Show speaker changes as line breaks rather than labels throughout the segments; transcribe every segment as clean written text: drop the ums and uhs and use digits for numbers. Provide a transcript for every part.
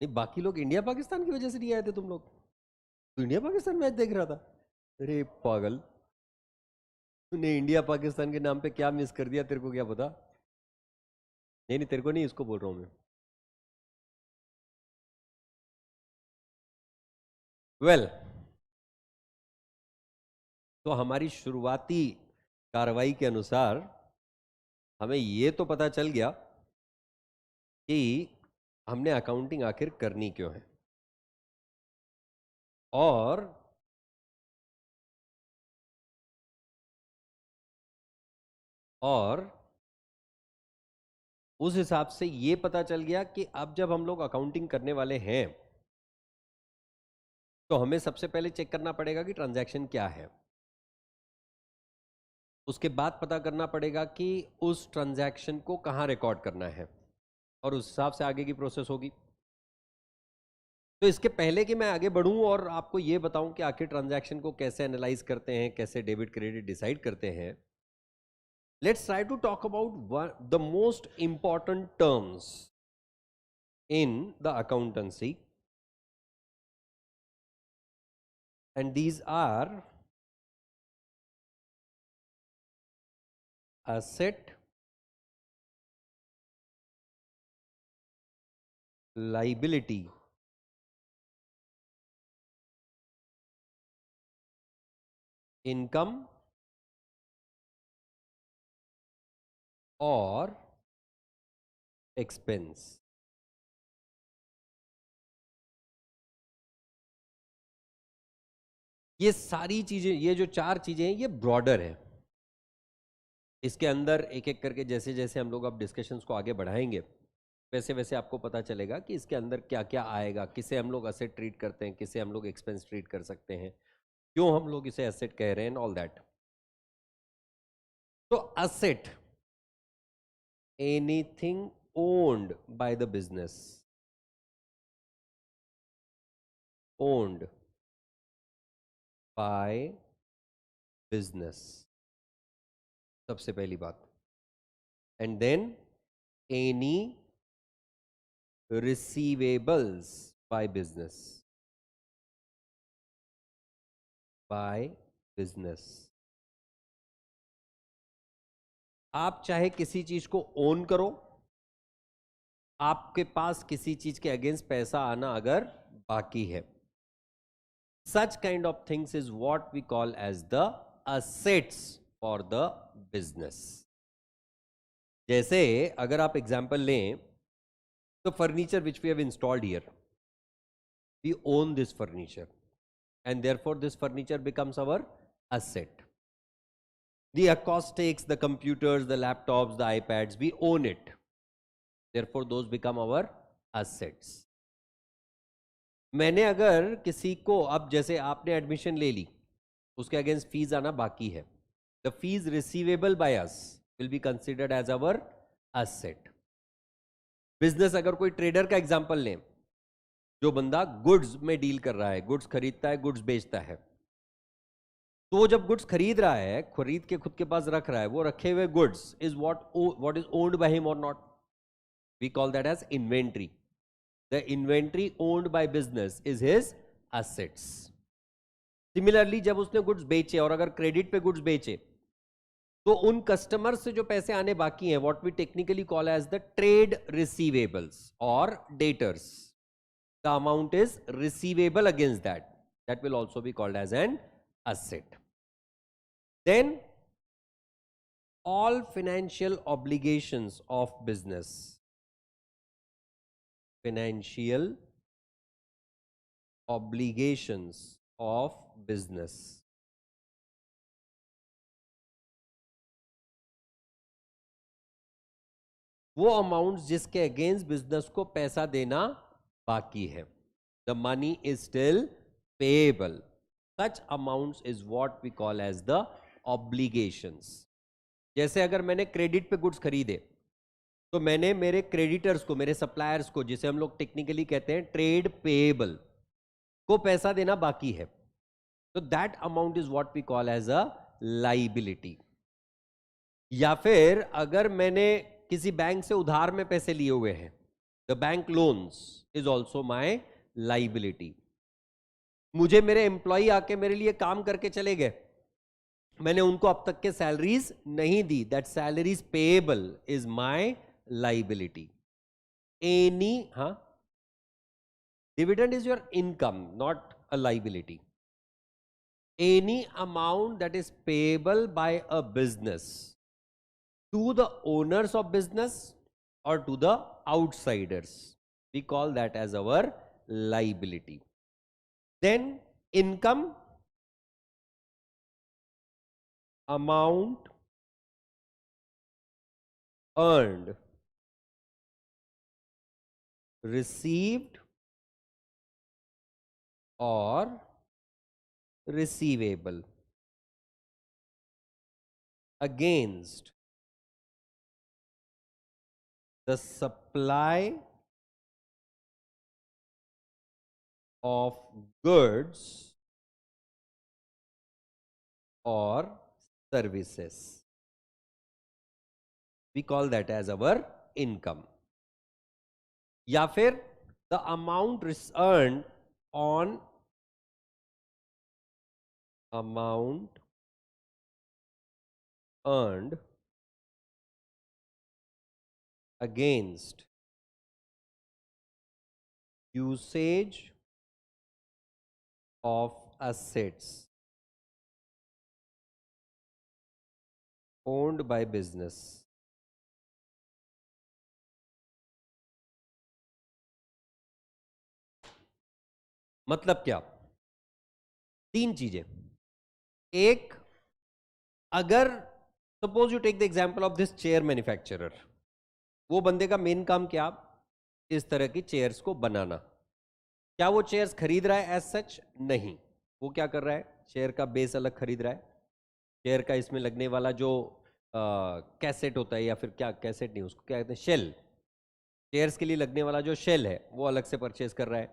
नहीं, बाकी लोग इंडिया पाकिस्तान की वजह से नहीं आए थे, तुम लोग तो इंडिया पाकिस्तान मैच देख रहा था। अरे पागल, तूने इंडिया पाकिस्तान के नाम पे क्या मिस कर दिया, तेरे को क्या पता। नहीं नहीं, तेरे को नहीं, इसको बोल रहा हूं मैं। वेल तो हमारी शुरुआती कार्रवाई के अनुसार हमें ये तो पता चल गया कि हमने अकाउंटिंग आखिर करनी क्यों है, और और उस हिसाब से ये पता चल गया कि अब जब हम लोग अकाउंटिंग करने वाले हैं तो हमें सबसे पहले चेक करना पड़ेगा कि ट्रांजैक्शन क्या है। उसके बाद पता करना पड़ेगा कि उस ट्रांजैक्शन को कहां रिकॉर्ड करना है, और उस हिसाब से आगे की प्रोसेस होगी। तो इसके पहले कि मैं आगे बढ़ूं और आपको यह बताऊं कि आखिर ट्रांजैक्शन को कैसे एनालाइज करते हैं, कैसे डेबिट क्रेडिट डिसाइड करते हैं, let's try to talk about the most important terms in the accountancy, and these are asset, liability, income और expense। ये सारी चीजें, ये जो चार चीजें हैं, ये ब्रॉडर है। इसके अंदर एक एक करके जैसे जैसे हम लोग अब डिस्कशंस को आगे बढ़ाएंगे वैसे वैसे आपको पता चलेगा कि इसके अंदर क्या क्या आएगा, किसे हम लोग असेट ट्रीट करते हैं, किसे हम लोग एक्सपेंस ट्रीट कर सकते हैं, क्यों हम लोग इसे असेट कह रहे हैं, ऑल दैट। तो asset, anything owned by the business, owned by business, सबसे पहली बात। And then any receivables by business, by business. आप चाहे किसी चीज को ओन करो, आपके पास किसी चीज के अगेंस्ट पैसा आना अगर बाकी है, such kind of things is what we call as the assets for the business। जैसे अगर आप एग्जांपल लें तो furniture which we have installed here, we own this furniture and therefore this furniture becomes our asset। the acoustics, the computers, the laptops, the iPads, we own it, therefore those become our assets। मैंने अगर किसी को, अब जैसे आपने admission ले ली, उसके against fees आना बाकी है, the fees receivable by us will be considered as our asset. Business, अगर कोई ट्रेडर का एग्जांपल लें, जो बंदा गुड्स में डील कर रहा है, गुड्स खरीदता है, गुड्स बेचता है, तो वो जब गुड्स खरीद रहा है, खरीद के खुद के पास रख रहा है, वो रखे हुए goods is what is owned by him और not, we call that as inventory. The inventory owned by business is his assets. Similarly जब उसने गुड्स बेचे और अगर क्रेडिट पे गुड्स बेचे, तो उन कस्टमर से जो पैसे आने बाकी हैं, what we technically call as the trade receivables और debtors, the amount is receivable against that will also be called as an asset। Then all financial obligations of business, financial obligations of business, वो amount जिसके against business को पैसा देना बाकी है, the money is still payable, such amounts is what we call as the obligations. जैसे अगर मैंने क्रेडिट पे गुड्स खरीदे, तो मैंने मेरे क्रेडिटर्स को, मेरे सप्लायर्स को, जिसे हम लोग टेक्निकली कहते हैं ट्रेड पेएबल, को पैसा देना बाकी है, तो that amount is what we call as a liability. या फिर अगर मैंने किसी बैंक से उधार में पैसे लिए हुए हैं, the bank loans is also my liability. मुझे मेरे एम्प्लॉय आके मेरे लिए काम करके चले गए, मैंने उनको अब तक के सैलरीज नहीं दी, that salaries payable is my liability. Any, हाँ, dividend is your income, not a liability. Any amount that is payable by a business to the owners of business और to the outsiders, we call that as our liability. Then income, amount earned, received or receivable against the supply of goods or services, we call that as our income। या फिर the amount earned on amount earned against usage of assets owned by business। मतलब क्या? तीन चीजें। एक, अगर suppose you take the example of this chair manufacturer, वो बंदे का मेन काम क्या? इस तरह की चेयर्स को बनाना। क्या वो चेयर्स खरीद रहा है एज सच? नहीं। वो क्या कर रहा है? चेयर का बेस अलग खरीद रहा है, चेयर का इसमें लगने वाला जो कैसेट होता है, या फिर क्या कैसेट नहीं, उसको क्या कहते हैं, शेल, चेयर्स के लिए लगने वाला जो शेल है वो अलग से परचेज कर रहा है,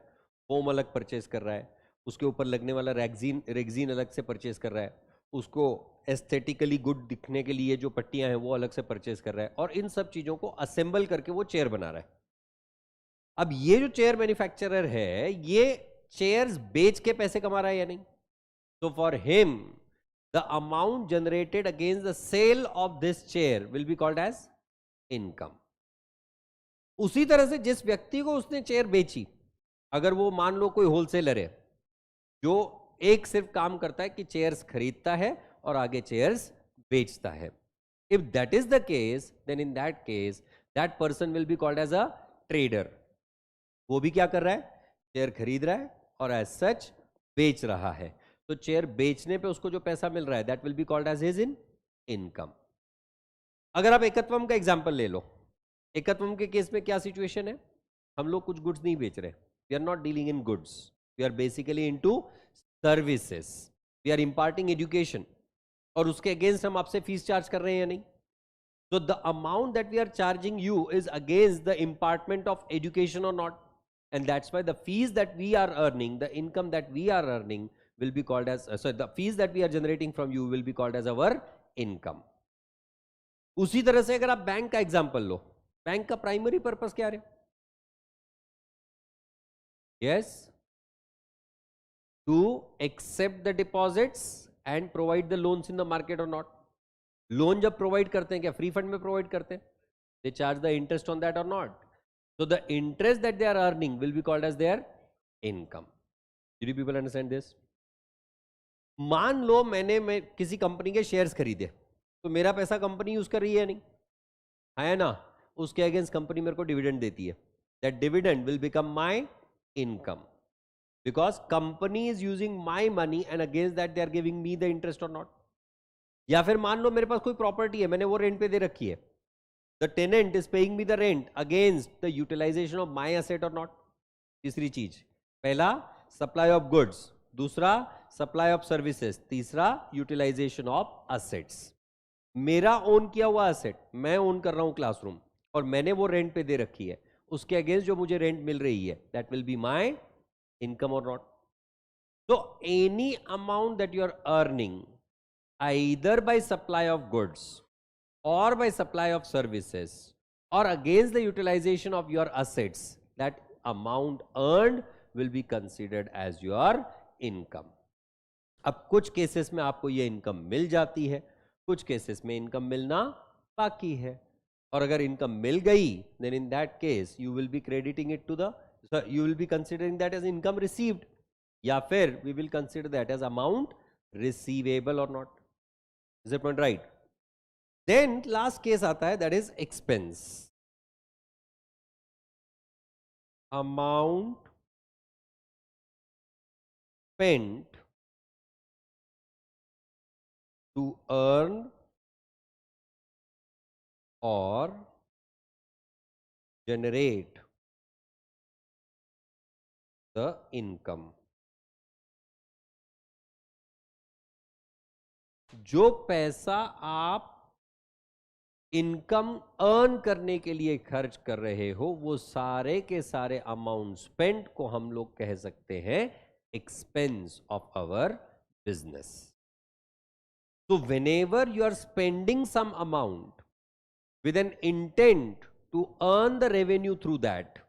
फोम अलग परचेज कर रहा है, उसके ऊपर लगने वाला रेगजीन अलग से परचेज कर रहा है, उसको एस्थेटिकली गुड दिखने के लिए जो पट्टियां हैं वो अलग से परचेज कर रहा है, और इन सब चीजों को असेंबल करके वो चेयर बना रहा है। अब ये जो चेयर मैन्युफैक्चरर है, ये चेयर्स बेच के पैसे कमा रहा है या नहीं? तो for him the amount generated against the sale of this chair will be called as income. उसी तरह से जिस व्यक्ति को उसने चेयर बेची, अगर वो मान लो कोई होलसेलर है जो एक सिर्फ काम करता है कि चेयर्स खरीदता है और आगे चेयर्स बेचता है, if that is the case, then in that case that person will be called as a trader. वो भी क्या कर रहा है? चेयर खरीद रहा है और एज सच बेच रहा है। तो चेयर बेचने पे उसको जो पैसा मिल रहा है, that will be called as his income. अगर आप एकत्वम का एग्जांपल ले लो, एकत्वम के केस में क्या सिचुएशन है? हम लोग कुछ गुड्स नहीं बेच रहे, we are not dealing in goods, we are basically into services, we are imparting education, और उसके अगेंस्ट हम आपसे फीस चार्ज कर रहे हैं या नहीं? तो the amount that we are charging you is against the impartment of education और not, and that's why the fees that we are earning, the income that we are earning will be called as the fees that we are generating from you will be called as our income। उसी तरह से अगर आप bank का example लो, bank का primary purpose क्या है? Yes, to accept the deposits and provide the loans in the market और नॉट। लोन जब प्रोवाइड करते हैं, क्या फ्री फंड में प्रोवाइड करते हैं? They charge the interest on that और not? So the interest that they are earning will be called as their income। Did you people understand this? मान लो मैं किसी कंपनी के शेयर्स खरीदे, तो मेरा पैसा कंपनी यूज कर रही है नहीं, है ना? उसके अगेंस्ट कंपनी मेरे को डिविडेंड देती है, that dividend will become my income, because company is using my money and against that they are giving me the interest और नॉट। या फिर मान लो मेरे पास कोई प्रॉपर्टी है, मैंने वो रेंट पे दे रखी है, the tenant is paying me the rent against the utilization of my asset or not। तीसरी चीज, पहला सप्लाई ऑफ गुड्स, दूसरा सप्लाई ऑफ सर्विसेज, तीसरा यूटिलाइजेशन ऑफ असेट्स। मेरा ओन किया हुआ असेट, मैं ओन कर रहा हूं क्लासरूम, और मैंने वो रेंट पे दे रखी है, उसके अगेंस्ट जो मुझे रेंट मिल रही है, that will be my income और नॉट। तो any amount that you are earning either by supply of goods or by supply of services or against the utilization of your assets, that amount earned will be considered as your income. अब कुछ cases में आपको ये income मिल जाती है, कुछ cases में income मिलना बाकी है, और अगर इनकम मिल गई then in that case you will be crediting it to the, so you will be considering that as income received, या फिर we will consider that as amount receivable or not. Is that point right? Then last case आता है, that is expense. Amount spent to earn or generate the income. जो पैसा आप income earn करने के लिए खर्च कर रहे हो, वो सारे के सारे अमाउंट स्पेंट को हम लोग कह सकते हैं expense of our business. So whenever you are spending some amount with an intent to earn the revenue through that,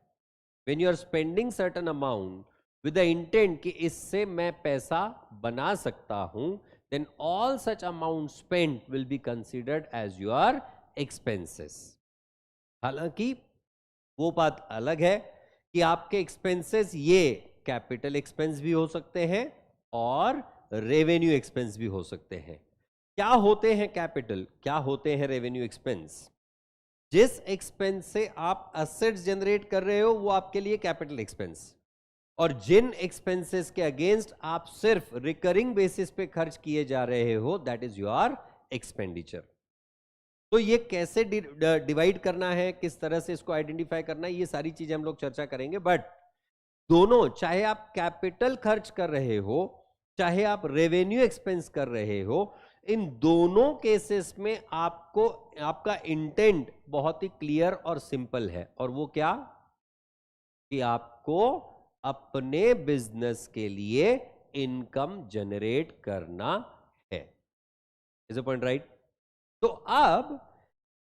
when you are spending certain amount with the intent कि इससे मैं पैसा बना सकता हूं, then all such amount spent will be considered as your expenses. हालांकि वो बात अलग है कि आपके एक्सपेंसेस ये कैपिटल एक्सपेंस भी हो सकते हैं और रेवेन्यू एक्सपेंस भी हो सकते हैं. क्या होते हैं कैपिटल, क्या होते हैं रेवेन्यू एक्सपेंस? जिस एक्सपेंस से आप असेट्स जनरेट कर रहे हो वो आपके लिए कैपिटल एक्सपेंस, और जिन एक्सपेंसेस के अगेंस्ट आप सिर्फ रिकरिंग बेसिस पे खर्च किए जा रहे हो, दैट इज योर एक्सपेंडिचर. तो ये कैसे डिवाइड करना है, किस तरह से इसको आइडेंटिफाई करना है, ये सारी चीजें हम लोग चर्चा करेंगे. बट दोनों, चाहे आप कैपिटल खर्च कर रहे हो, चाहे आप रेवेन्यू एक्सपेंस कर रहे हो, इन दोनों केसेस में आपको आपका इंटेंट बहुत ही क्लियर और सिंपल है, और वो क्या कि आपको अपने बिजनेस के लिए इनकम जनरेट करना है. Is a point right? तो अब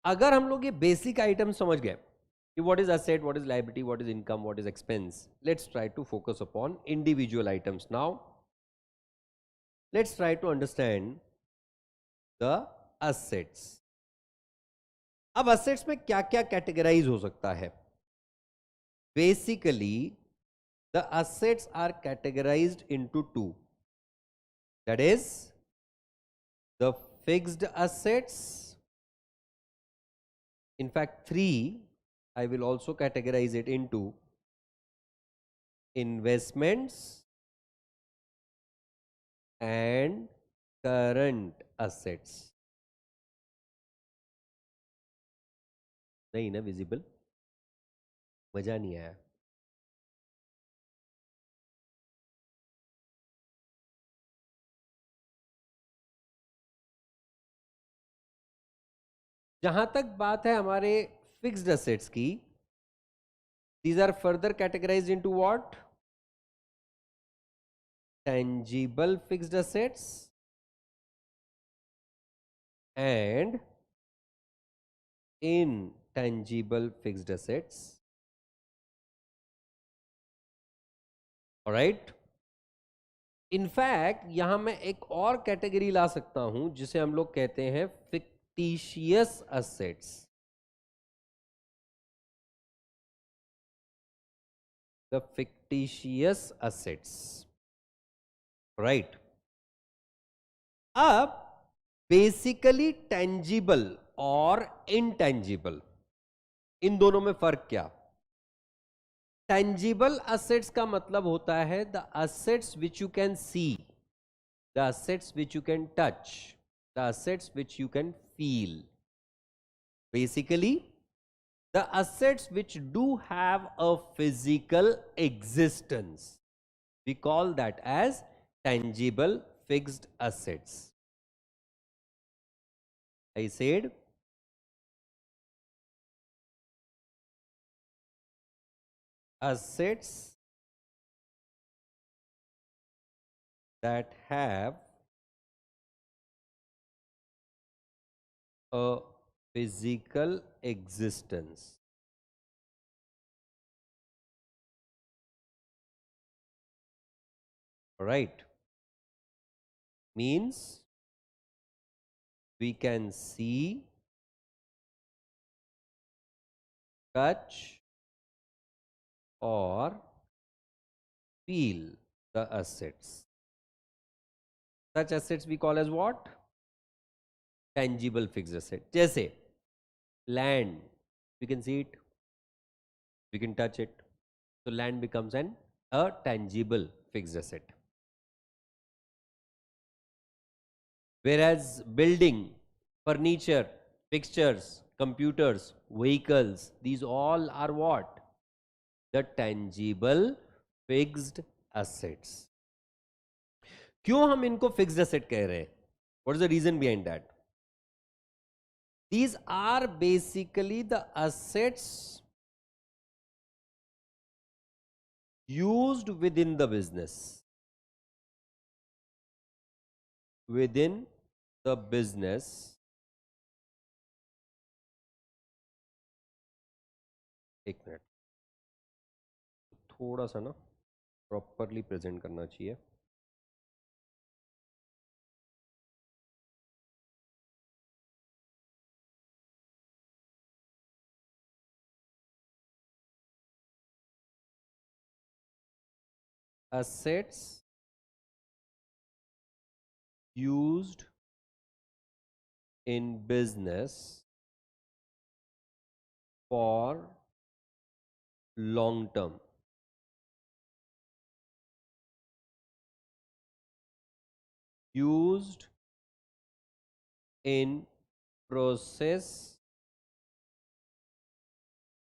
अगर हम लोग ये बेसिक आइटम समझ गए कि what is asset, what is liability, what is income, what is expense, let's try to focus upon individual items now. Let's try to understand the assets. अब असेट्स में क्या क्या कैटेगराइज हो सकता है? Basically the assets are categorised into two, that is the fixed assets. In fact, three, I will also categorize it into investments and current assets. नहीं ना visible? मजा नहीं आया. जहां तक बात है हमारे फिक्स्ड असेट्स की, these are further categorized into what? Tangible fixed assets and intangible fixed assets. All right? In fact यहां मैं एक और कैटेगरी ला सकता हूं जिसे हम लोग कहते हैं fictitious assets. The fictitious assets, right? अब बेसिकली टेंजिबल और इनटेंजिबल, इन दोनों में फर्क क्या? टेंजिबल असेट्स का मतलब होता है the assets which you can see, the assets which you can touch, the assets which you can feel. Basically the assets which do have a physical existence, we call that as tangible fixed assets. I said assets that have a physical existence. Right? Means we can see, touch, or feel the assets. Such assets we call as what? Tangible fixed asset. जैसे land, we can see it, we can touch it. So land becomes a tangible fixed asset. Whereas building, furniture, fixtures, computers, vehicles, these all are what? The tangible fixed assets. क्यों हम इनको fixed asset कह रहे हैं? What is the reason behind that? These are basically the assets used within the business. Within the business, एक minute, थोड़ा सा ना प्रॉपरली प्रेजेंट करना चाहिए. Assets used in business for long term. Used in process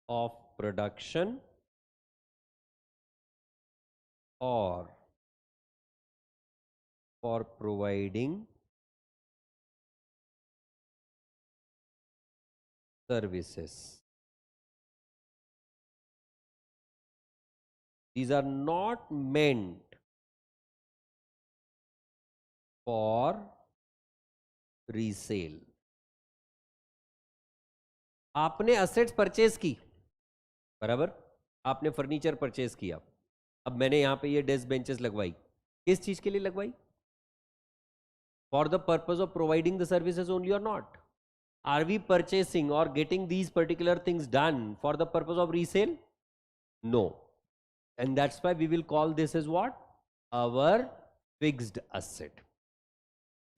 of production or for providing services. These are not meant for resale. आपने assets purchase की, बराबर, आपने फर्नीचर परचेज किया, अब मैंने यहां पे ये डेस्क बेंचेस लगवाई, किस चीज के लिए लगवाई? For the purpose of providing the services only और नॉट? आर वी परचेसिंग और getting these particular things done for the purpose of resale? No. And that's why we will call this is what? Our fixed asset.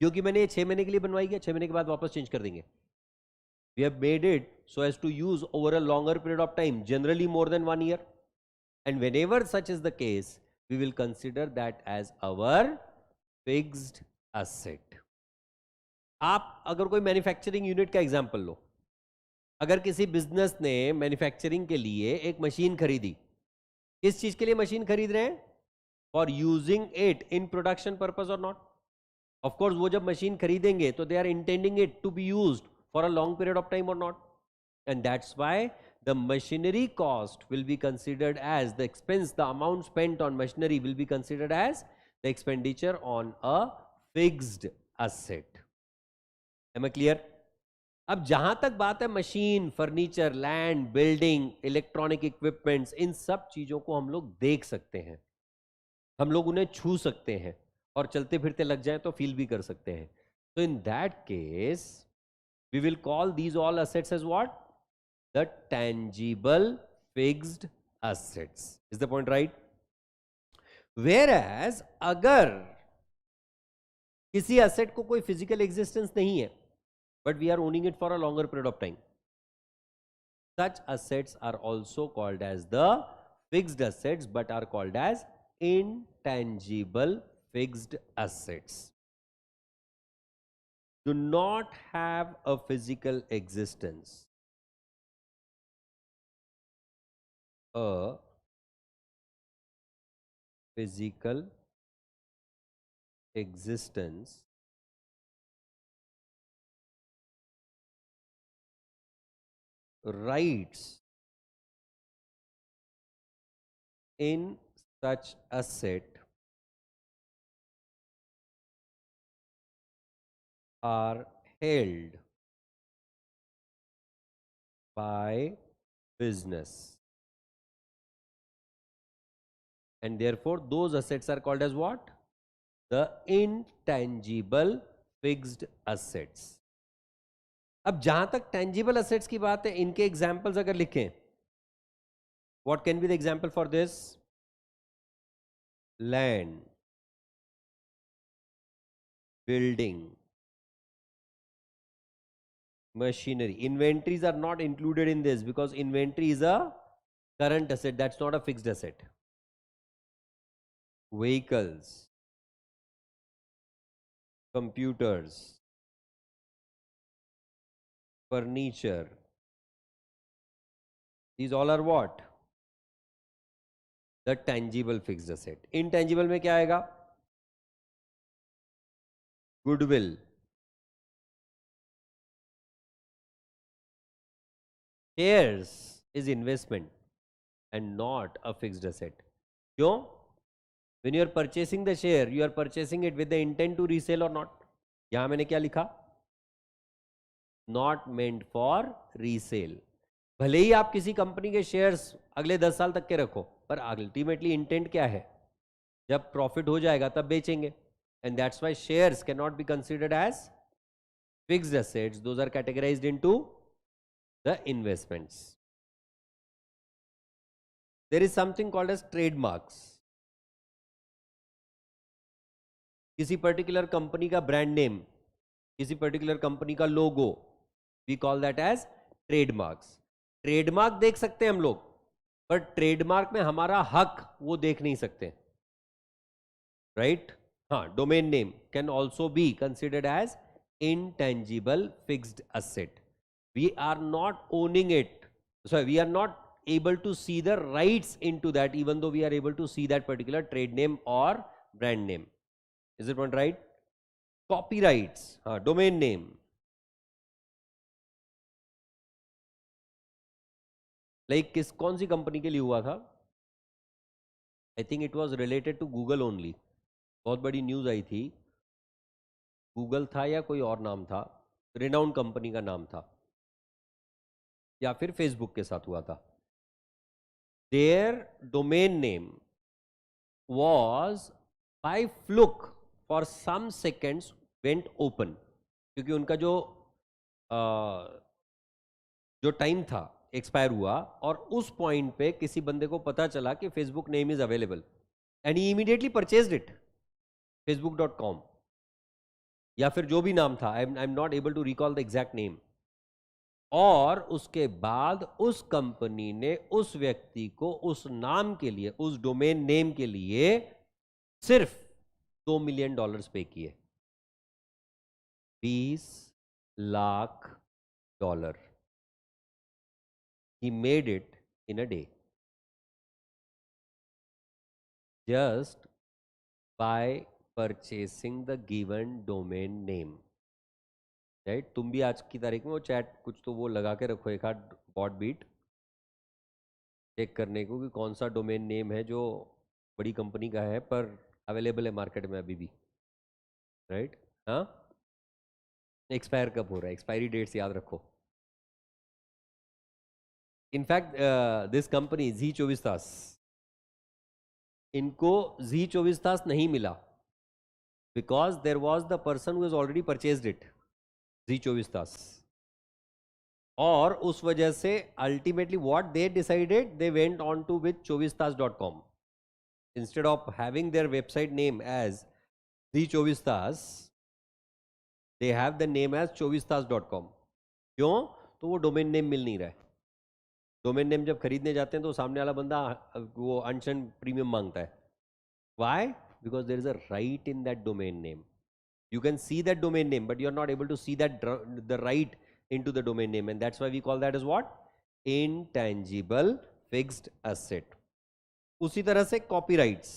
क्योंकि मैंने ये 6 महीने के लिए बनवाई गया, 6 महीने के बाद वापस चेंज कर देंगे. We have made it so as to use over a longer period of time, generally more than 1 year. And whenever such is the case, we will consider that as our fixed asset. आप अगर कोई manufacturing unit का example लो, अगर किसी business ने manufacturing के लिए एक मशीन खरीदी, किस चीज के लिए मशीन खरीद रहे हैं? For using it in production purpose और नॉट? ऑफ कोर्स वो जब मशीन खरीदेंगे तो they are intending it to be used for a long period of time or not, and that's why the machinery cost will be considered as the expense, the amount spent on machinery will be considered as the expenditure on a fixed asset. Am I clear? अब जहां तक बात है machine, furniture, land, building, electronic equipments, इन सब चीजों को हम लोग देख सकते हैं, हम लोग उन्हें छू सकते हैं, और चलते फिरते लग जाए तो फील भी कर सकते हैं. तो इन that case we will call these all assets as what? The tangible fixed assets. Is the point right? Whereas अगर किसी asset को कोई physical existence नहीं है, but we are owning it for a longer period of time, such assets are also called as the fixed assets, but are called as intangible fixed assets. Do not have a physical existence. A physical existence rights in such asset are held by business, and therefore those assets are called as what? The intangible fixed assets. अब जहां तक tangible assets की बात है, इनके examples अगर लिखें, what can be the example for this? Land, building, machinery. Inventories are not included in this because inventory is a current asset, that's not a fixed asset. Vehicles, computers, furniture, these all are what? The tangible fixed asset. Intangible में क्या आएगा? Goodwill, shares is investment and not a fixed asset. क्यों? When you are purchasing the share, you are purchasing it with the intent to resell or not? यहां मैंने क्या लिखा? Not meant for resale. भले ही आप किसी कंपनी के shares अगले 10 साल तक के रखो, पर अल्टीमेटली इंटेंट क्या है? जब प्रॉफिट हो जाएगा तब बेचेंगे. And that's why shares can not be considered as fixed assets. Those are categorised into the investments. There is something called as trademarks. किसी पर्टिकुलर कंपनी का ब्रांड नेम, किसी पर्टिकुलर कंपनी का logo, we call that as trademarks. Trademark देख सकते हैं हम लोग, पर ट्रेडमार्क में हमारा हक वो देख नहीं सकते, राइट? हाँ, domain name can also be considered as intangible fixed asset. We are not owning it, so we are not able to see the rights into that, even though we are able to see that particular trade name or brand name. Is it one right? Copyrights, domain name. Like कौन सी company के लिए हुआ था? I think it was related to Google only. बहुत बड़ी news आई थी. Google था या कोई और नाम था, रिनाउंड कंपनी का नाम था, या फिर फेसबुक के साथ हुआ था. There domain name was by fluke for some seconds went open, क्योंकि उनका जो टाइम था एक्सपायर हुआ, और उस पॉइंट पे किसी बंदे को पता चला कि Facebook name is available, and he immediately purchased it, facebook.com, या फिर जो भी नाम था. I am not able to recall the exact name. और उसके बाद उस कंपनी ने उस व्यक्ति को उस नाम के लिए, उस डोमेन नेम के लिए सिर्फ $2 मिलियन पे किए. 20 lakh dollar. He made it in a day, just by purchasing the given domain name. Right? तुम भी आज की तारीख में वो चैट कुछ तो वो लगा के रखो, एक आध बॉट बीट चेक करने को कि कौन सा डोमेन नेम है जो बड़ी कंपनी का है पर अवेलेबल है मार्केट में अभी भी, राइट? हाँ, एक्सपायर कब हो रहा है, एक्सपायरी डेट्स याद रखो. इनफैक्ट दिस कंपनी जी24 तास, इनको जी24 तास नहीं मिला because there was the person who has already purchased it, जी24 तास. और उस वजह से ultimately what they decided, they went on to with 24tas.com instead of having their website name as जी24 Taas, they have the name as 24tas.com. क्यों? तो वो domain name मिल नहीं रहा है. डोमेन नेम जब खरीदने जाते हैं तो सामने वाला बंदा वो अनशन प्रीमियम मांगता है. Why? Because there is a right in that domain name. You can see that domain name, but you are not able to see that the right into the domain name, and that's why we call that as what? Intangible fixed asset. उसी तरह से copyrights.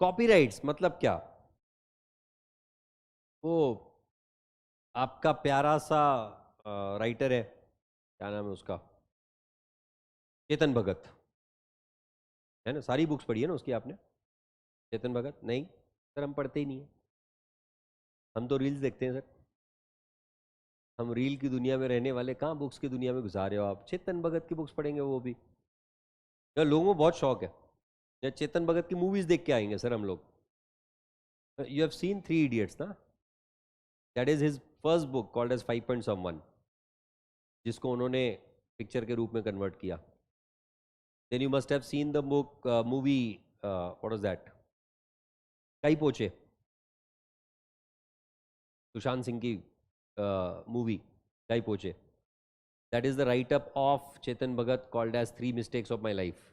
Copyrights मतलब क्या? वो आपका प्यारा सा writer है, क्या नाम है उसका, चेतन भगत, है ना? सारी बुक्स पढ़ी है ना उसकी आपने? चेतन भगत नहीं? सर हम पढ़ते ही नहीं है. हम तो रील्स देखते हैं सर, हम रील की दुनिया में रहने वाले, कहाँ बुक्स की दुनिया में घुसा रहे हो आप? चेतन भगत की बुक्स पढ़ेंगे वो भी? यार लोगों को बहुत शौक है, या चेतन भगत की मूवीज देख के आएंगे सर हम लोग। You have seen three idiots ना? That is his first book called as 5.1, जिसको उन्होंने पिक्चर के रूप में कन्वर्ट किया। Then you must have seen the book movie, what was that, Kai Po Che, Sushant Singh की movie Kai Po Che. That is the write up of Chetan Bhagat called as 3 mistakes of my life.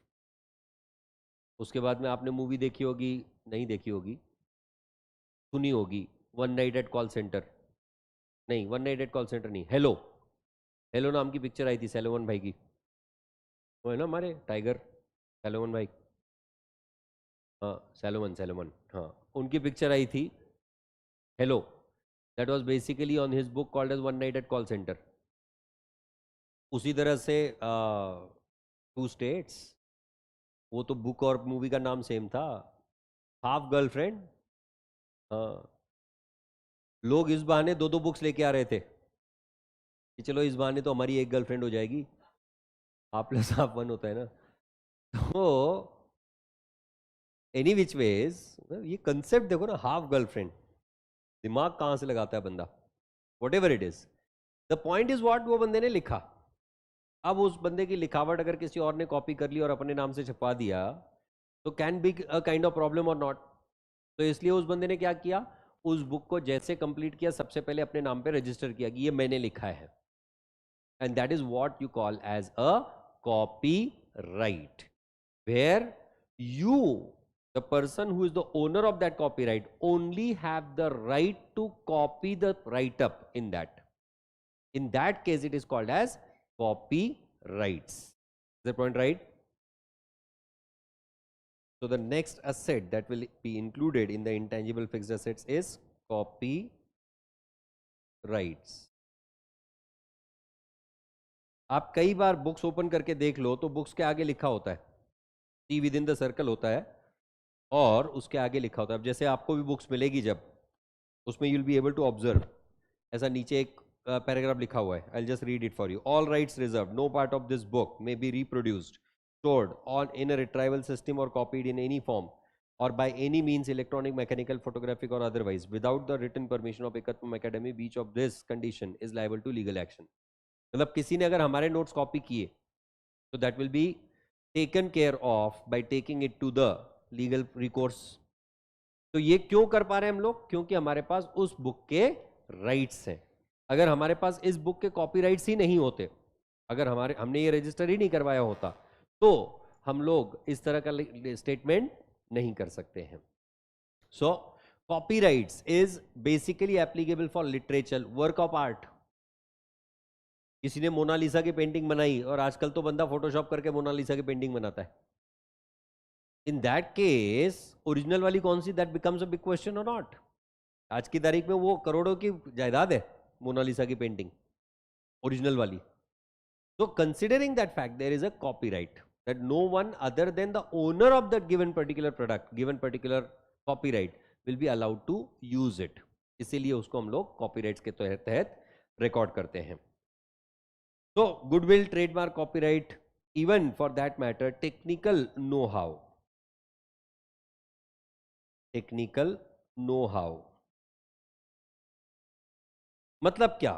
उसके बाद में आपने मूवी देखी होगी, नहीं देखी होगी, सुनी होगी, one night at call centre, नहीं one night at call centre नहीं, हेलो, हेलो नाम की पिक्चर आई थी सैलोमन भाई की, वो है ना हमारे टाइगर सैलोमन भाई, हाँ सैलोमन सैलोमन, हाँ उनकी पिक्चर आई थी hello. That was basically on his book called as one night at call centre. उसी तरह से टू स्टेट्स, वो तो बुक और मूवी का नाम सेम था, हाफ गर्लफ्रेंड। हाँ, लोग इस बहाने दो दो बुक्स लेके आ रहे थे कि चलो इस बहाने तो हमारी एक गर्लफ्रेंड हो जाएगी, हाफ प्लस हाफ वन होता है ना। तो एनी विच वेज, ये कंसेप्ट देखो ना, हाफ गर्लफ्रेंड, दिमाग कहां से लगाता है बंदा, what ever it is. The point is what वो बंदे ने लिखा। अब उस बंदे की लिखावट अगर किसी और ने कॉपी कर ली और अपने नाम से छपवा दिया, तो can be a kind of problem और नॉट। तो इसलिए उस बंदे ने क्या किया, उस बुक को जैसे कंप्लीट किया, सबसे पहले अपने नाम पे रजिस्टर किया कि ये मैंने लिखा है, and that is what you call as a copy right, where you, the person who is the owner of that copyright, only have the right to copy the write up in that. In that case it is called as copyrights. Is the point right? So the next asset that will be included in the intangible fixed assets is copyrights. आप कई बार books open करके देख लो तो books के आगे लिखा होता है, T with in the circle होता है, और उसके आगे लिखा होता है। अब जैसे आपको भी बुक्स मिलेगी जब, उसमें you will be able to observe, ऐसा नीचे एक पैराग्राफ लिखा हुआ है, I just read it for you. All rights reserve, no part of this book may be reproduced, stored on in a retrieval system or copied in any form or by any means, electronic, mechanical, photographic or otherwise, without the written permission of Ekatvam Academy, breach of this condition is liable to legal action. मतलब किसी ने अगर हमारे notes copy किए तो that will be taken care of by taking it to the legal recourse. तो ये क्यों कर पा रहे हैं हम लोग? क्योंकि हमारे पास उस बुक के राइट्स हैं। अगर हमारे पास इस बुक के कॉपीराइट्स ही नहीं होते, अगर हमने ये रजिस्टर ही नहीं करवाया होता, तो हम लोग इस तरह का स्टेटमेंट नहीं कर सकते हैं। So copyrights is basically applicable for literature, work of art. किसी ने मोनालिसा की पेंटिंग बनाई और आजकल तो बंदा फोटोशॉप करके मोनालिसा की पेंटिंग बनाता है। इन दैट केस ओरिजिनल वाली कौन सी, that becomes a big question और नॉट। आज की तारीख में वो करोड़ों की जायदाद है मोनालिसा की पेंटिंग, ओरिजिनल वाली। So considering that fact, there is a copyright that no one other than the owner of that given particular product, given particular copyright will be allowed to use it. इसीलिए उसको हम लोग copyrights के तहत record करते हैं। So goodwill, trademark, copyright, even for that matter, technical know-how. Technical know-how मतलब क्या?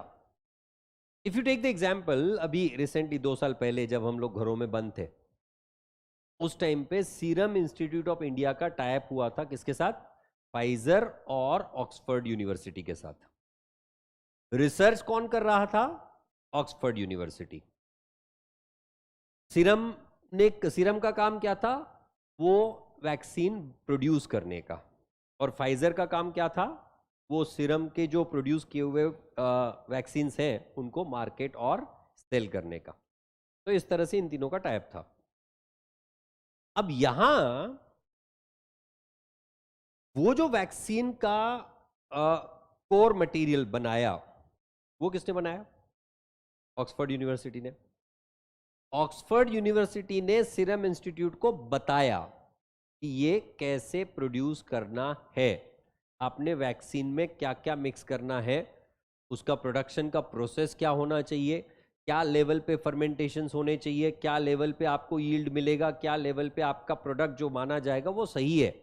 If you take the example, अभी रिसेंटली 2 साल पहले जब हम लोग घरों में बंद थे, उस टाइम पे सीरम इंस्टीट्यूट ऑफ इंडिया का टाइप हुआ था किसके साथ? फाइजर और ऑक्सफोर्ड यूनिवर्सिटी के साथ। रिसर्च कौन कर रहा था? Oxford university. सीरम का काम क्या था? वो वैक्सीन प्रोड्यूस करने का। और फाइजर का काम क्या था? वो सीरम के जो प्रोड्यूस किए हुए वैक्सीन हैं उनको मार्केट और सेल करने का। तो इस तरह से इन तीनों का टाइप था। अब यहां वो जो वैक्सीन का कोर मटेरियल बनाया, वो किसने बनाया? ऑक्सफोर्ड यूनिवर्सिटी ने। ऑक्सफोर्ड यूनिवर्सिटी ने सीरम इंस्टीट्यूट को बताया कि ये कैसे प्रोड्यूस करना है। आपने वैक्सीन में क्या क्या मिक्स करना है, उसका प्रोडक्शन का प्रोसेस क्या होना चाहिए, क्या लेवल पे फर्मेंटेशंस होने चाहिए, क्या लेवल पे आपको यील्ड मिलेगा, क्या लेवल पे आपका प्रोडक्ट जो माना जाएगा वो सही है,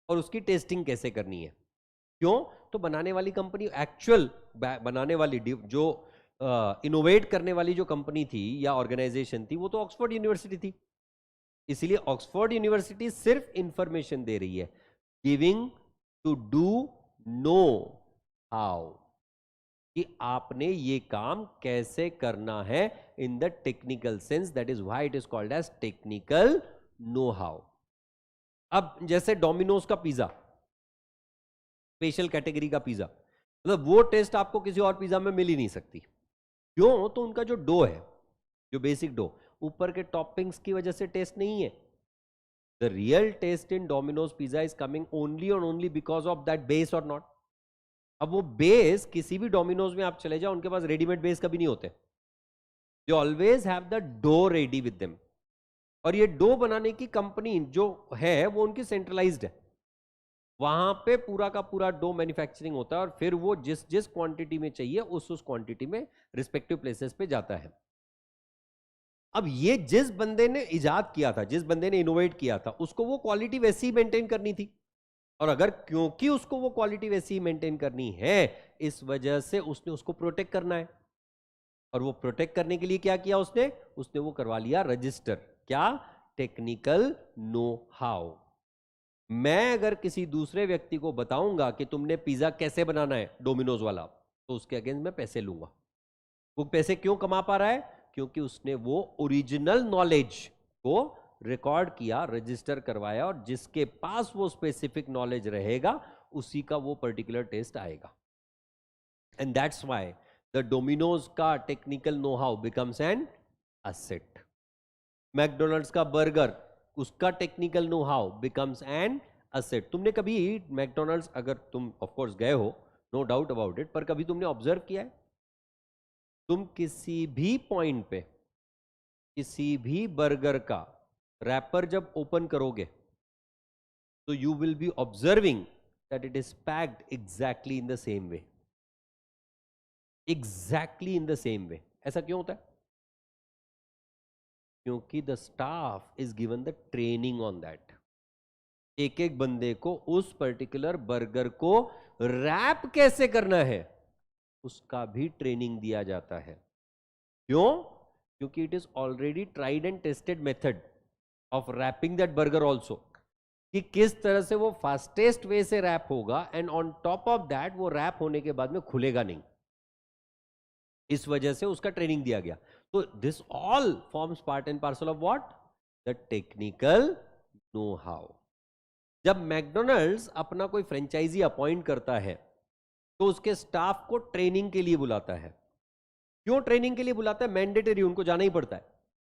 और उसकी टेस्टिंग कैसे करनी है। क्यों? तो बनाने वाली कंपनी, एक्चुअल बनाने वाली जो इनोवेट करने वाली जो कंपनी थी या ऑर्गेनाइजेशन थी वो तो ऑक्सफोर्ड यूनिवर्सिटी थी। इसलिए ऑक्सफोर्ड यूनिवर्सिटी सिर्फ इंफॉर्मेशन दे रही है, giving to do know how, कि आपने ये काम कैसे करना है in the technical sense, that is why it is called as technical know how. अब जैसे डोमिनोज का पिज्जा, स्पेशल कैटेगरी का पिज्जा, मतलब वो टेस्ट आपको किसी और पिज्जा में मिल ही नहीं सकती। क्यों? तो उनका जो डो है, जो बेसिक डो, ऊपर के टॉपिंग्स की वजह से टेस्ट नहीं है। The real taste in Domino's pizza is coming only और only because of that base और नॉट। अब वो बेस किसी भी डोमिनोज में आप चले जाओ, उनके पास रेडीमेड बेस कभी नहीं होते, they always have the dough ready with them. और ये डो बनाने की कंपनी जो है वो उनकी सेंट्रलाइज्ड है, वहां पे पूरा का पूरा डो मैन्युफैक्चरिंग होता है, और फिर वो जिस जिस क्वांटिटी में चाहिए उस क्वांटिटी में रिस्पेक्टिव प्लेसेस पे जाता है। अब ये जिस बंदे ने इजाद किया था, जिस बंदे ने इनोवेट किया था, उसको वो क्वालिटी वैसी ही मेंटेन करनी थी, और अगर क्योंकि उसको वो क्वालिटी वैसी ही मेंटेन करनी है, इस वजह से उसने उसको प्रोटेक्ट करना है। और वो प्रोटेक्ट करने के लिए क्या किया उसने? उसने वो करवा लिया रजिस्टर। क्या? Technical know how. मैं अगर किसी दूसरे व्यक्ति को बताऊंगा कि तुमने पिज्जा कैसे बनाना है, डोमिनोज वाला, तो उसके अगेंस्ट मैं पैसे लूंगा। वो पैसे क्यों कमा पा रहा है? क्योंकि उसने वो ओरिजिनल नॉलेज को रिकॉर्ड किया, रजिस्टर करवाया, और जिसके पास वो स्पेसिफिक नॉलेज रहेगा उसी का वो पर्टिकुलर टेस्ट आएगा। And that's why the Domino's का technical know how becomes an asset. McDonald's का बर्गर, उसका technical know how becomes an asset. तुमने कभी मैकडोनल्ड्स, अगर तुम ऑफ कोर्स गए हो, नो डाउट अबाउट इट, पर कभी तुमने ऑब्जर्व किया है, तुम किसी भी पॉइंट पे किसी भी बर्गर का रैपर जब ओपन करोगे तो you will B observing that it is packed exactly in the same way, exactly in the same way. ऐसा क्यों होता है? क्योंकि the staff is given the training on that. एक एक बंदे को उस पर्टिकुलर बर्गर को रैप कैसे करना है उसका भी ट्रेनिंग दिया जाता है। क्यों? क्योंकि it is already tried and tested method of wrapping that burger also, कि किस तरह से वो फास्टेस्ट वे से रैप होगा, and on top of that वो रैप होने के बाद में खुलेगा नहीं, इस वजह से उसका ट्रेनिंग दिया गया। तो this all forms part and parcel of what? The technical know how. जब मैकडोनल्ड्स अपना कोई फ्रेंचाइजी अपॉइंट करता है तो उसके स्टाफ को ट्रेनिंग के लिए बुलाता है। क्यों ट्रेनिंग के लिए बुलाता है? मैंडेटरी, उनको जाना ही पड़ता है।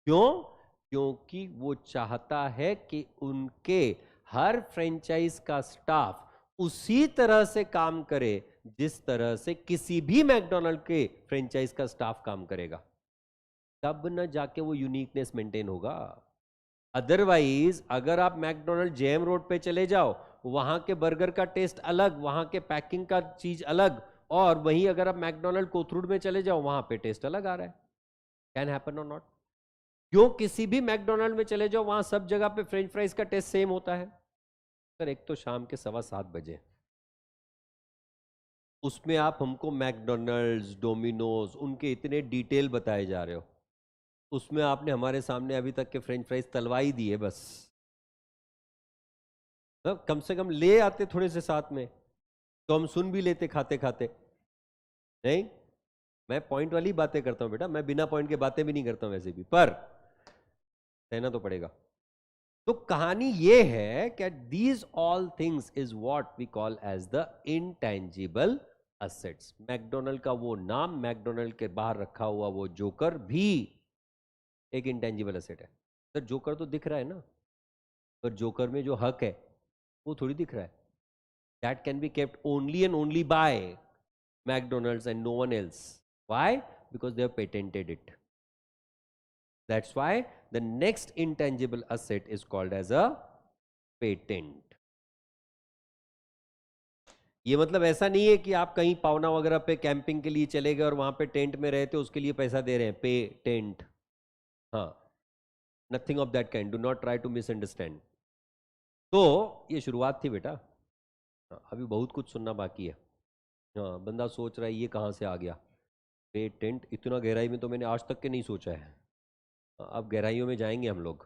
क्यों? क्योंकि वो चाहता है कि उनके हर फ्रेंचाइज का स्टाफ उसी तरह से काम करे जिस तरह से किसी भी मैकडोनल्ड के फ्रेंचाइज का स्टाफ काम करेगा, तब न जाके वो यूनिकनेस मेंटेन होगा। अदरवाइज अगर आप मैकडोनल्ड जेएम रोड पे चले जाओ, वहां के बर्गर का टेस्ट अलग, वहां के पैकिंग का चीज अलग, और वहीं अगर आप मैकडोनल्ड कोथरूड में चले जाओ वहां पे टेस्ट अलग आ रहा है। कैन हैपन और नॉट? क्यों? किसी भी मैकडोनल्ड में चले जाओ, वहां सब जगह पे फ्रेंच फ्राइज का टेस्ट सेम होता है। सर एक तो शाम के 7:15 उसमें आप हमको मैकडोनल्ड्स, डोमिनोज, उनके इतने डिटेल बताए जा रहे हो, उसमें आपने हमारे सामने अभी तक के फ्रेंच फ्राइज तलवा ही दिए बस। तो कम से कम ले आते थोड़े से साथ में, तो हम सुन भी लेते खाते खाते। नहीं, मैं पॉइंट वाली बातें करता हूं बेटा, मैं बिना पॉइंट के बातें भी नहीं करता हूं वैसे भी, पर कहना तो पड़ेगा। तो कहानी ये है कि these all things is what we call as the intangible assets. McDonald का वो नाम, मैकडोनल्ड के बाहर रखा हुआ वो जोकर भी एक इंटेंजिबल असेट है। सर जोकर तो दिख रहा है ना, पर जोकर में जो हक है वो थोड़ी दिख रहा है। That can be kept only and only by McDonald's and no one else. Why? Because they have patented it. That's why the next intangible asset is called as a patent. ये मतलब ऐसा नहीं है कि आप कहीं पावना वगैरह पे कैंपिंग के लिए चले गए और वहां पे टेंट में रहे थे, उसके लिए पैसा दे रहे हैं, पे टेंट। हाँ, nothing of that kind, do not try to misunderstand. तो ये शुरुआत थी बेटा। हाँ, अभी बहुत कुछ सुनना बाकी है। हाँ, बंदा सोच रहा है ये कहाँ से आ गया पे टेंट, इतना गहराई में तो मैंने आज तक के नहीं सोचा है। अब गहराइयों में जाएंगे हम लोग,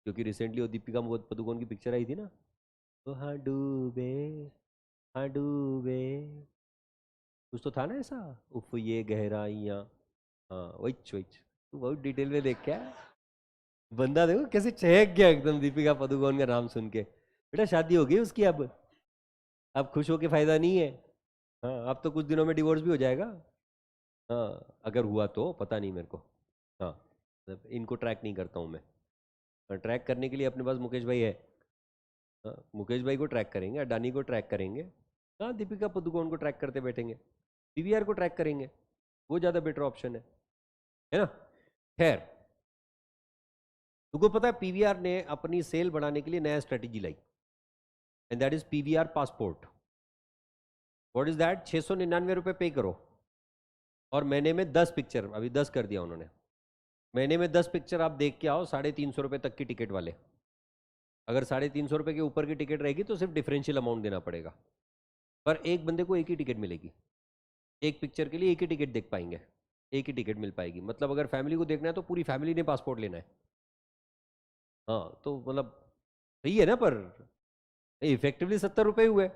क्योंकि रिसेंटली वो दीपिका पदुकोण की पिक्चर आई थी ना, तो हाँ डूबे, हाँ डूबे, कुछ तो था ना ऐसा, उफ ये गहराइयाँ। हाँ वही वही, तू बहुत डिटेल में देख क्या, बंदा देखो कैसे चहक गया एकदम दीपिका पदुकोण का नाम सुन के। बेटा शादी हो गई उसकी, अब खुश होके फायदा नहीं है। हाँ, अब तो कुछ दिनों में डिवोर्स भी हो जाएगा। हाँ, अगर हुआ तो पता नहीं मेरे को। हाँ, मतलब इनको ट्रैक नहीं करता हूँ मैं, ट्रैक करने के लिए अपने पास मुकेश भाई है। हाँ, मुकेश भाई को ट्रैक करेंगे, अडानी को ट्रैक करेंगे, हाँ दीपिका पदुकोण को ट्रैक करते बैठेंगे, पीवीआर को ट्रैक करेंगे, वो ज़्यादा बेटर ऑप्शन है ना। खैर, तुमको पता है पीवीआर ने अपनी सेल बढ़ाने के लिए नया strategy lie, and that is PVR passport. What is that? 699 रुपये पे करो और महीने में 10 पिक्चर, अभी 10 कर दिया उन्होंने, महीने में 10 पिक्चर आप देख के आओ, 350 रुपये तक की टिकट वाले। अगर 350 रुपये के ऊपर की टिकट रहेगी तो सिर्फ डिफरेंशियल अमाउंट देना पड़ेगा, पर एक बंदे को एक ही टिकट मिलेगी, एक पिक्चर के लिए एक ही टिकट देख पाएंगे, एक ही टिकट मिल पाएगी। मतलब अगर फैमिली को देखना है तो पूरी फैमिली ने पासपोर्ट लेना है। हाँ, तो मतलब सही है ना, पर इफेक्टिवली 70 रुपये हुए,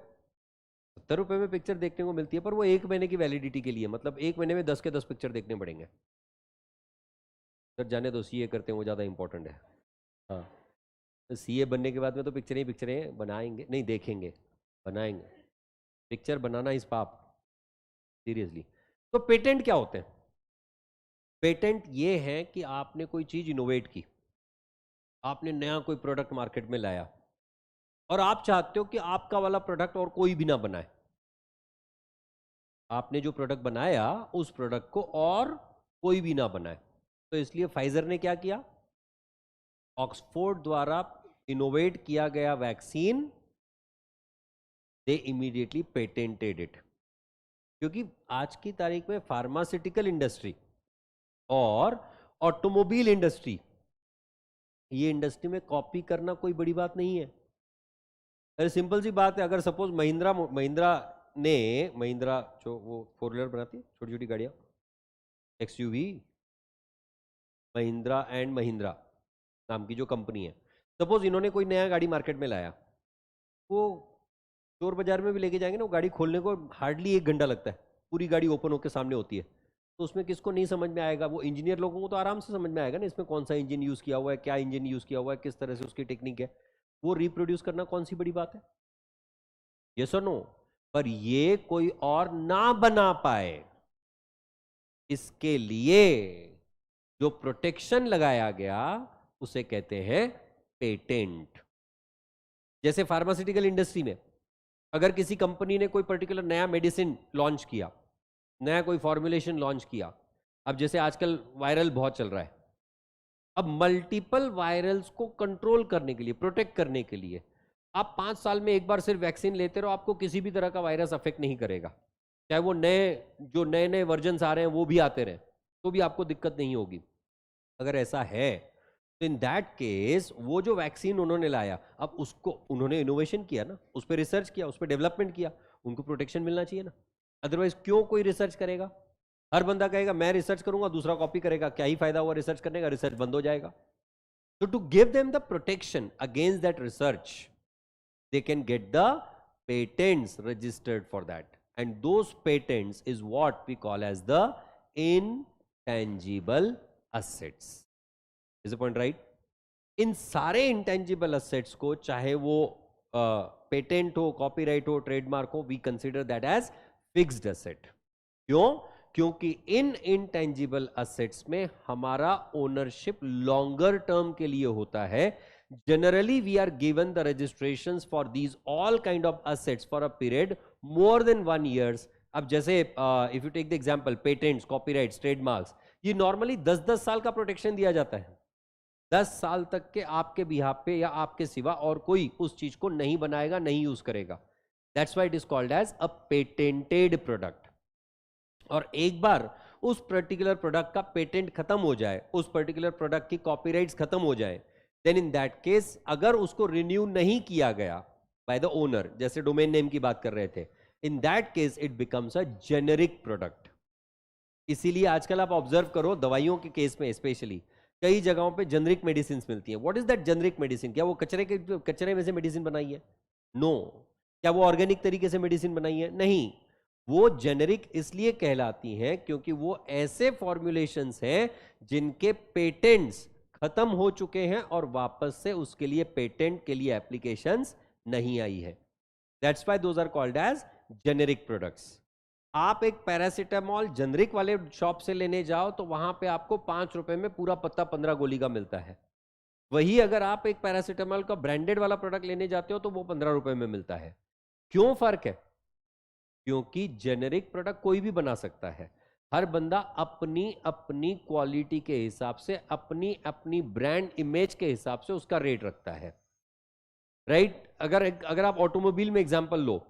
70 रुपये में पिक्चर देखने को मिलती है, पर वो एक महीने की वैलिडिटी के लिए, मतलब एक महीने में 10 के 10 पिक्चर देखने पड़ेंगे। सर जाने दो, सीए करते हैं वो ज़्यादा इंपॉर्टेंट है। हाँ, तो सीए बनने के बाद में तो पिक्चरें ही पिक्चरें बनाएंगे, नहीं देखेंगे, बनाएंगे। पिक्चर बनाना इस पाप, सीरियसली। तो पेटेंट क्या होते हैं? पेटेंट ये है कि आपने कोई चीज इनोवेट की, आपने नया कोई प्रोडक्ट मार्केट में लाया और आप चाहते हो कि आपका वाला प्रोडक्ट और कोई भी ना बनाए। आपने जो प्रोडक्ट बनाया उस प्रोडक्ट को और कोई भी ना बनाए, तो इसलिए फाइजर ने क्या किया, ऑक्सफोर्ड द्वारा इनोवेट किया गया vaccine, they immediately patented it. क्योंकि आज की तारीख में फार्मास्यूटिकल इंडस्ट्री और ऑटोमोबाइल इंडस्ट्री, ये इंडस्ट्री में कॉपी करना कोई बड़ी बात नहीं है। अरे सिंपल सी बात है, अगर सपोज महिंद्रा जो वो 4 व्हीलर बनाती है, छोटी छोटी गाड़ियां, एक्सयूवी, महिंद्रा नाम की जो कंपनी है, सपोज इन्होंने कोई नया गाड़ी मार्केट में लाया, वो चोर बाजार में भी लेके जाएंगे ना, वो गाड़ी खोलने को हार्डली 1 घंटा लगता है, पूरी गाड़ी ओपन होकर सामने होती है। तो उसमें किसको नहीं समझ में आएगा? वो इंजीनियर लोगों को तो आराम से समझ में आएगा ना, इसमें कौन सा इंजन यूज किया हुआ है, क्या इंजन यूज किया हुआ है, किस तरह से उसकी टेक्निक है। वो रिप्रोड्यूस करना कौन सी बड़ी बात है? यस और नो? पर ये कोई और ना बना पाए, इसके लिए जो प्रोटेक्शन लगाया गया उसे कहते हैं पेटेंट। जैसे फार्मास्यूटिकल इंडस्ट्री में अगर किसी कंपनी ने कोई पर्टिकुलर नया मेडिसिन लॉन्च किया, नया कोई फॉर्मुलेशन लॉन्च किया, अब जैसे आजकल वायरल बहुत चल रहा है, अब मल्टीपल वायरल्स को कंट्रोल करने के लिए, प्रोटेक्ट करने के लिए आप 5 साल में एक बार सिर्फ वैक्सीन लेते रहो, आपको किसी भी तरह का वायरस अफेक्ट नहीं करेगा। चाहे वो नए नए वर्जन आ रहे हैं वो भी आते रहे, तो भी आपको दिक्कत नहीं होगी। अगर ऐसा है तो इन दैट केस वो जो वैक्सीन उन्होंने लाया, अब उसको उन्होंने इनोवेशन किया ना, उस पर रिसर्च किया, उस पर डेवलपमेंट किया, उनको प्रोटेक्शन मिलना चाहिए ना। अदरवाइज क्यों कोई रिसर्च करेगा? हर बंदा कहेगा मैं रिसर्च करूंगा, दूसरा कॉपी करेगा, क्या ही फायदा हुआ रिसर्च करने का, रिसर्च बंद हो जाएगा। So to give them the protection against that research, they can get the patents registered for that. And those patents is what we call as the intangible assets. Is the point right? इन सारे intangible assets को, चाहे वो patent हो, copyright हो, trademark हो, we consider that as fixed asset. क्यों? क्योंकि इन intangible assets में हमारा ओनरशिप लॉन्गर टर्म के लिए होता है। Generally we are given the registrations for these all kind of assets for a period more than 1 years. अब जैसे if you take the example patents, copyrights, trademarks, ये नॉर्मली 10-10 साल का प्रोटेक्शन दिया जाता है। 10 साल तक के आपके बिहाफ पे या आपके सिवा और कोई उस चीज को नहीं बनाएगा, नहीं यूज करेगा। That's why it is called as a patented product. और एक बार उस पर्टिकुलर प्रोडक्ट का पेटेंट खत्म हो जाए, उस पर्टिकुलर प्रोडक्ट की कॉपीराइट्स खत्म हो जाए, देन इन दैट केस अगर उसको रिन्यू नहीं किया गया बाय द ओनर, जैसे डोमेन नेम की बात कर रहे थे, इन that case it becomes a generic product. इसीलिए आजकल आप ऑब्जर्व करो दवाइयों के केस में स्पेशली कई जगहों पे जेनरिक मेडिसिन मिलती है। What is that generic medicine? क्या वो कचरे में से मेडिसिन बनाई है? नो। क्या वो ऑर्गेनिक तरीके से मेडिसिन बनाई है? नहीं। वो जेनेरिक इसलिए कहलाती हैं क्योंकि वो ऐसे फॉर्मुलेशंस हैं जिनके पेटेंट्स खत्म हो चुके हैं और वापस से उसके लिए पेटेंट के लिए एप्लीकेशंस नहीं आई है। That's why those are called as generic products. आप एक पैरासिटामॉल जेनरिक वाले शॉप से लेने जाओ तो वहां पे आपको 5 रुपए में पूरा पत्ता 15 गोली का मिलता है। वही अगर आप एक पैरासिटामॉल का ब्रांडेड वाला प्रोडक्ट लेने जाते हो तो वो 15 रुपए में मिलता है। क्यों फर्क है? क्योंकि जेनेरिक प्रोडक्ट कोई भी बना सकता है। हर बंदा अपनी अपनी क्वालिटी के हिसाब से, अपनी अपनी ब्रांड इमेज के हिसाब से उसका रेट रखता है, राइट? अगर आप ऑटोमोबाइल में एग्जांपल लो,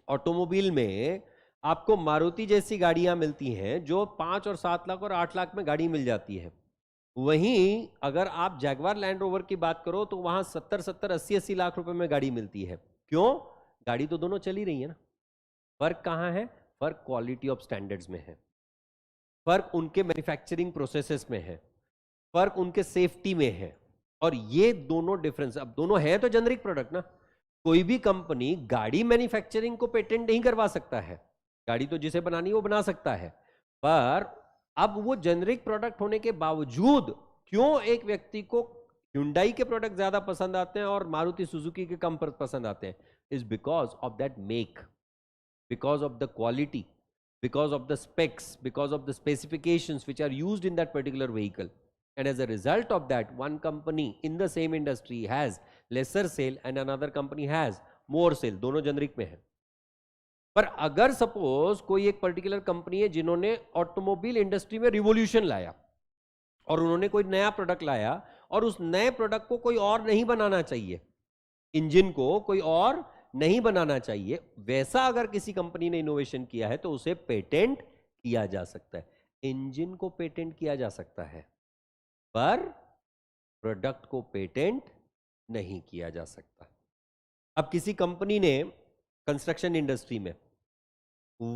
ऑटोमोबाइल में आपको मारुति जैसी गाड़ियां मिलती हैं जो 5 और 7 लाख और 8 लाख में गाड़ी मिल जाती है। वहीं अगर आप जैगवार लैंड रोवर की बात करो तो वहां 70-70, 80-80 लाख रुपए में गाड़ी मिलती है। क्यों? गाड़ी तो दोनों चल ही रही है ना। फर्क कहां है? फर्क क्वालिटी ऑफ स्टैंडर्ड्स में है, फर्क उनके मैन्युफैक्चरिंग प्रोसेसेस में है, फर्क उनके सेफ्टी में है। और ये दोनों डिफरेंस, अब दोनों है तो जेनरिक प्रोडक्ट ना। कोई भी कंपनी गाड़ी मैन्युफैक्चरिंग को पेटेंट नहीं करवा सकता है, गाड़ी तो जिसे बनानी है वो बना सकता है, पर अब वो जेनरिक प्रोडक्ट होने के बावजूद क्यों एक व्यक्ति को Hyundai के प्रोडक्ट ज्यादा पसंद आते हैं और मारुति सुजुकी के कम पसंद आते हैं? Is because of that make, because of the quality, because of the specs, because of the specifications which are used in that particular vehicle. And as a result of that, one company in the same industry has lesser sale and another company has more sale. दोनों generic में है। पर अगर suppose कोई एक particular company है जिन्होंने automobile industry में रिवॉल्यूशन लाया और उन्होंने कोई नया प्रोडक्ट लाया और उस नए प्रोडक्ट को कोई और नहीं बनाना चाहिए, इंजन को कोई और नहीं बनाना चाहिए, वैसा अगर किसी कंपनी ने इनोवेशन किया है तो उसे पेटेंट किया जा सकता है। इंजन को पेटेंट किया जा सकता है पर प्रोडक्ट को पेटेंट नहीं किया जा सकता। अब किसी कंपनी ने कंस्ट्रक्शन इंडस्ट्री में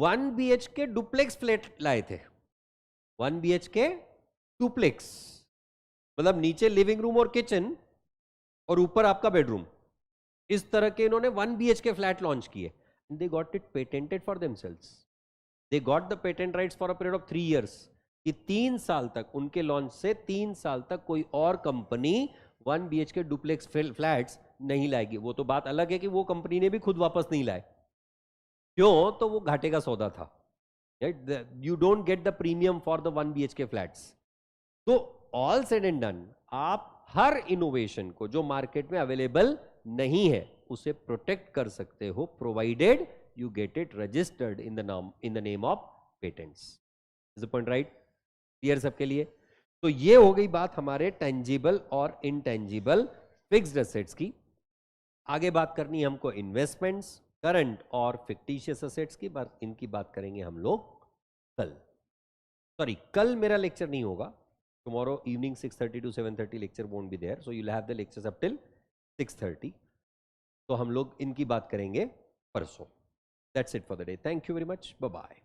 1 BHK डुप्लेक्स फ्लैट लाए थे, 1 BHK डुप्लेक्स, मतलब नीचे लिविंग रूम और किचन और ऊपर आपका बेडरूम, इस तरह के इन्होंने 1 BHK फ्लैट लॉन्च किए। They got it patented for themselves, they got the patent rights for a period of 3 years, कि 3 साल तक, उनके लॉन्च से 3 साल तक कोई और कंपनी 1 BHK डुप्लेक्स फ्लैट्स नहीं लाएगी। वो तो बात अलग है कि वो कंपनी ने भी खुद वापस नहीं लाए। क्यों? तो वो घाटे का सौदा था, right? You don't get the premium for the 1 BHK flats. तो ऑल सेड एंड डन, आप हर इनोवेशन को जो मार्केट में अवेलेबल नहीं है उसे प्रोटेक्ट कर सकते हो, provided you get it registered in the name of patents. Is the point right? Clear सबके लिए? तो ये हो गई बात हमारे टेंजिबल और इनटेंजिबल फिक्स्ड एसेट्स की। आगे बात करनी है हमको इन्वेस्टमेंट्स, करंट और फिक्टिशियस एसेट्स की। इनकी बात करेंगे हम लोग कल। सॉरी, कल मेरा लेक्चर नहीं होगा। Tomorrow evening 6:30 to 7:30 lecture won't be there, so you'll have the lectures up till 6:30. तो हम लोग इनकी बात करेंगे परसों। That's it for the day. Thank you very much. Bye bye.